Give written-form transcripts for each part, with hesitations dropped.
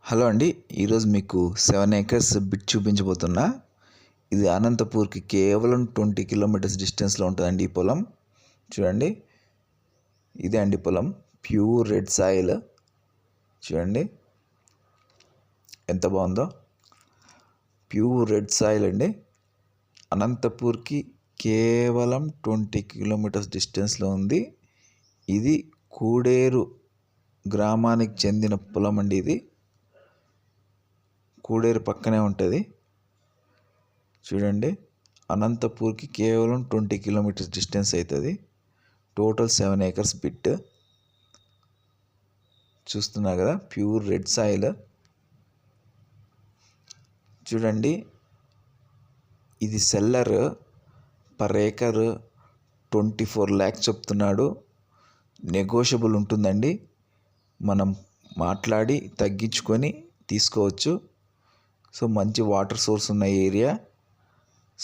Hello అండి. ఈరోజు మీకు 7 ఎకర్స్ బిట్ చూపించబోతున్నా. ఇది అనంతపూర్కి కేవలం 20 కిలోమీటర్స్ డిస్టెన్స్లో ఉంటుందండి ఈ పొలం. చూడండి, ఇదే అండి పొలం. Pure red soil. చూడండి ఎంత బాగుందో. ప్యూర్ రెడ్ సాయిల్ అండి. అనంతపూర్కి కేవలం 20 కిలోమీటర్స్ డిస్టెన్స్లో ఉంది. ఇది కూడేరు గ్రామానికి చెందిన పొలం అండి. ఇది కూడేరు పక్కనే ఉంటుంది. చూడండి, అనంతపూర్కి కేవలం 20 కిలోమీటర్స్ డిస్టెన్స్ అవుతుంది. Total 7 acres bit. చూస్తున్నారు కదా, ప్యూర్ రెడ్ సాయిల్. చూడండి, ఇది సెల్లర్ పర్ ఏకర్ 24 lakhs చెప్తున్నాడు. నెగోషియబుల్ ఉంటుందండి. మనం మాట్లాడి తగ్గించుకొని తీసుకోవచ్చు. సో మంచి వాటర్ సోర్స్ ఉన్న ఏరియా.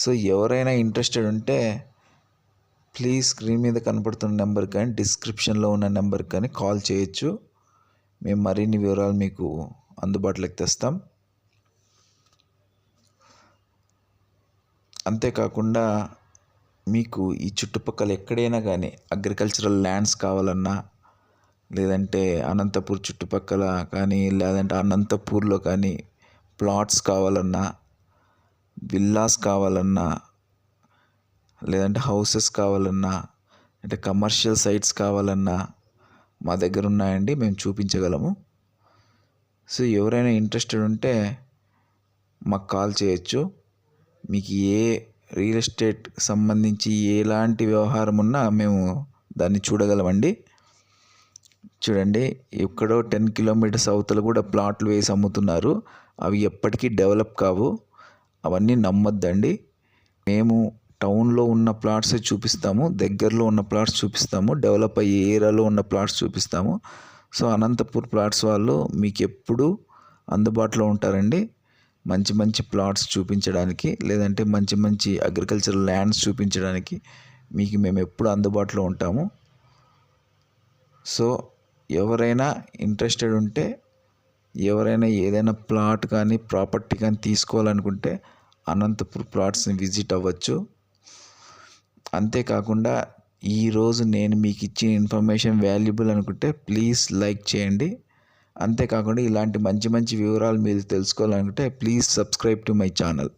సో ఎవరైనా ఇంట్రెస్టెడ్ ఉంటే ప్లీజ్ స్క్రీన్ మీద కనపడుతున్న నెంబర్ కానీ డిస్క్రిప్షన్లో ఉన్న నెంబర్ కానీ కాల్ చేయొచ్చు. మేము మరిన్ని వివరాలు మీకు అందుబాటులోకి తెస్తాం. అంతేకాకుండా మీకు ఈ చుట్టుపక్కల ఎక్కడైనా కానీ అగ్రికల్చరల్ ల్యాండ్స్ కావాలన్నా, లేదంటే అనంతపూర్ చుట్టుపక్కల కానీ, లేదంటే అనంతపూర్లో కానీ ప్లాట్స్ కావాలన్నా, విల్లాస్ కావాలన్నా, లేదంటే హౌసెస్ కావాలన్నా, అంటే కమర్షియల్ సైట్స్ కావాలన్నా మా దగ్గర ఉన్నాయండి. మేము చూపించగలము. సో ఎవరైనా ఇంట్రెస్టెడ్ ఉంటే మాకు కాల్ చేయొచ్చు. మీకు ఏ రియల్ ఎస్టేట్ సంబంధించి ఎలాంటి వ్యవహారం ఉన్నా మేము దాన్ని చూడగలమండి. చూడండి, ఎక్కడో 10 కిలోమీటర్స్ అవతల కూడా ప్లాట్లు వేసి అమ్ముతున్నారు. అవి ఎప్పటికీ డెవలప్ కావు. అవన్నీ నమ్మొద్దండి. మేము టౌన్లో ఉన్న ప్లాట్సే చూపిస్తాము, దగ్గరలో ఉన్న ప్లాట్స్ చూపిస్తాము, డెవలప్ అయ్యే ఏరియాలో ఉన్న ప్లాట్స్ చూపిస్తాము. సో అనంతపూర్ ప్లాట్స్ వాళ్ళు మీకు ఎప్పుడు అందుబాటులో ఉంటారండి. మంచి మంచి ప్లాట్స్ చూపించడానికి, లేదంటే మంచి మంచి అగ్రికల్చరల్ ల్యాండ్స్ చూపించడానికి మీకు మేము ఎప్పుడు అందుబాటులో ఉంటాము. సో ఎవరైనా ఇంట్రెస్టెడ్ ఉంటే, ఎవరైనా ఏదైనా ప్లాట్ కానీ ప్రాపర్టీ కానీ తీసుకోవాలనుకుంటే అనంతపూర్ ప్లాట్స్ని విజిట్ అవ్వచ్చు. అంతేకాకుండా ఈరోజు నేను మీకు ఇచ్చిన ఇన్ఫర్మేషన్ వాల్యుబుల్ అనుకుంటే ప్లీజ్ లైక్ చేయండి. అంతేకాకుండా ఇలాంటి మంచి మంచి వివరాలు మీరు తెలుసుకోవాలనుకుంటే please subscribe to my channel.